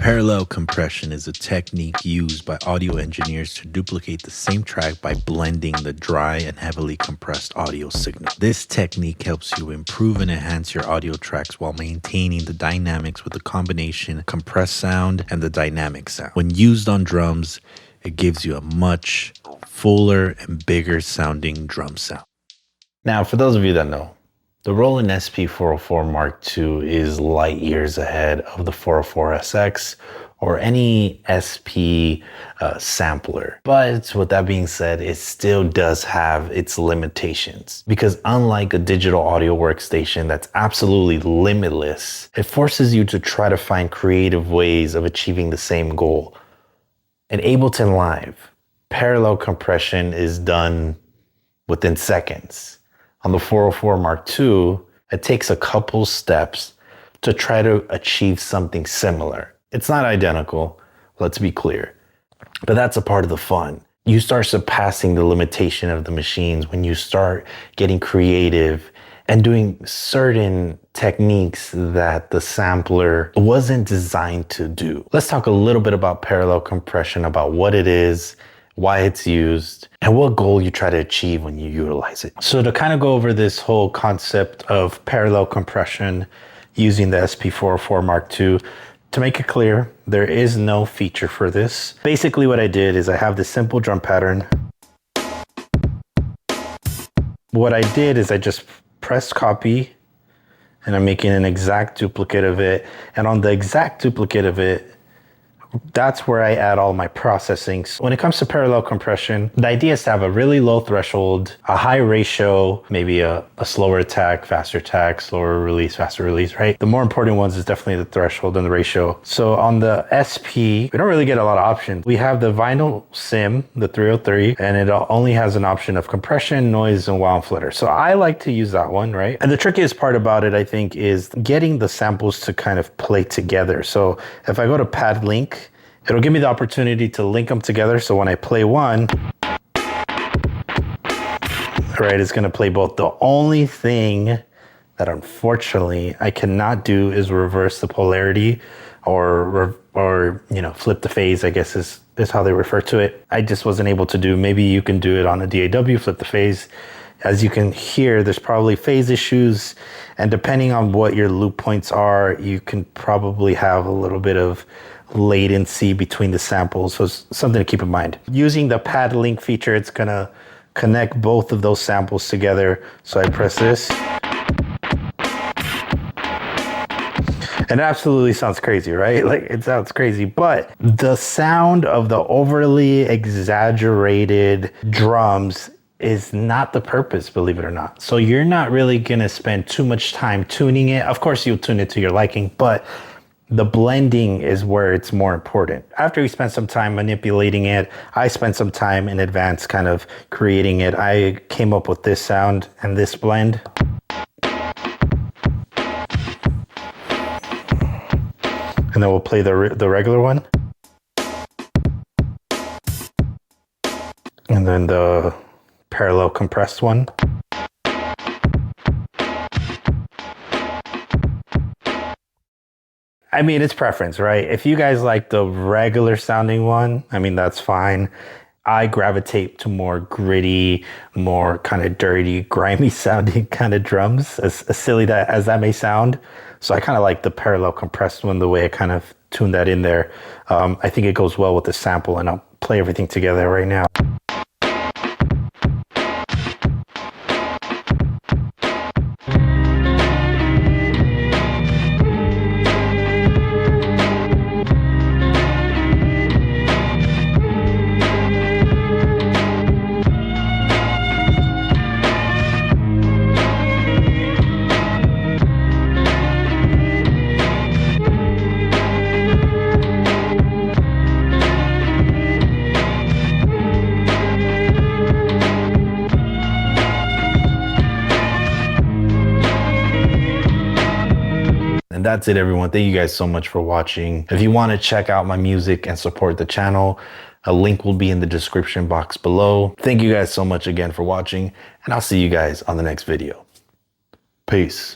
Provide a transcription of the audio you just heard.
Parallel compression is a technique used by audio engineers to duplicate the same track by blending the dry and heavily compressed audio signal. This technique helps you improve and enhance your audio tracks while maintaining the dynamics with the combination compressed sound and the dynamic sound. When used on drums, it gives you a much fuller and bigger sounding drum sound. Now, for those of you that know, the Roland SP404 MK2 is light years ahead of the 404SX or any SP sampler. But with that being said, it still does have its limitations, because unlike a digital audio workstation that's absolutely limitless, it forces you to try to find creative ways of achieving the same goal. In Ableton Live, parallel compression is done within seconds. On the 404 MK2, it takes a couple steps to try to achieve something similar. It's not identical, let's be clear, but that's a part of the fun. You start surpassing the limitation of the machines when you start getting creative and doing certain techniques that the sampler wasn't designed to do. Let's talk a little bit about parallel compression, about what it is, why it's used, and what goal you try to achieve when you utilize it. So to kind of go over this whole concept of parallel compression using the SP404 MK2, to make it clear, there is no feature for this. Basically what I did is I have this simple drum pattern. What I did is I just pressed copy, and I'm making an exact duplicate of it. And on the exact duplicate of it, that's where I add all my processing. So when it comes to parallel compression, the idea is to have a really low threshold, a high ratio, maybe a slower attack, faster attack, slower release, faster release, right? The more important ones is definitely the threshold and the ratio. So on the SP, we don't really get a lot of options. We have the vinyl sim, the 303, and it only has an option of compression, noise, and wow and flitter. So I like to use that one, right? And the trickiest part about it, I think, is getting the samples to kind of play together. So if I go to pad link, it'll give me the opportunity to link them together. So when I play one, right, it's gonna play both. The only thing that unfortunately I cannot do is reverse the polarity or you know, flip the phase, I guess is how they refer to it. I just wasn't able to do. Maybe you can do it on a DAW, flip the phase. As you can hear, there's probably phase issues, and depending on what your loop points are, you can probably have a little bit of latency between the samples, so it's something to keep in mind. Using the pad link feature, it's gonna connect both of those samples together. So I press this, and it absolutely sounds crazy, right? Like, it sounds crazy, but the sound of the overly exaggerated drums is not the purpose, believe it or not. So you're not really gonna spend too much time tuning it. Of course, you'll tune it to your liking, but the blending is where it's more important. After you spend some time manipulating it, I spent some time in advance kind of creating it. I came up with this sound and this blend. And then we'll play the regular one. And then the parallel compressed one. I mean, it's preference, right? If you guys like the regular sounding one, I mean, that's fine. I gravitate to more gritty, more kind of dirty, grimy sounding kind of drums, as silly as that may sound. So I kind of like the parallel compressed one, the way I kind of tuned that in there. I think it goes well with the sample, and I'll play everything together right now. And that's it, everyone. Thank you guys so much for watching. If you want to check out my music and support the channel, a link will be in the description box below. Thank you guys so much again for watching, and I'll see you guys on the next video. Peace.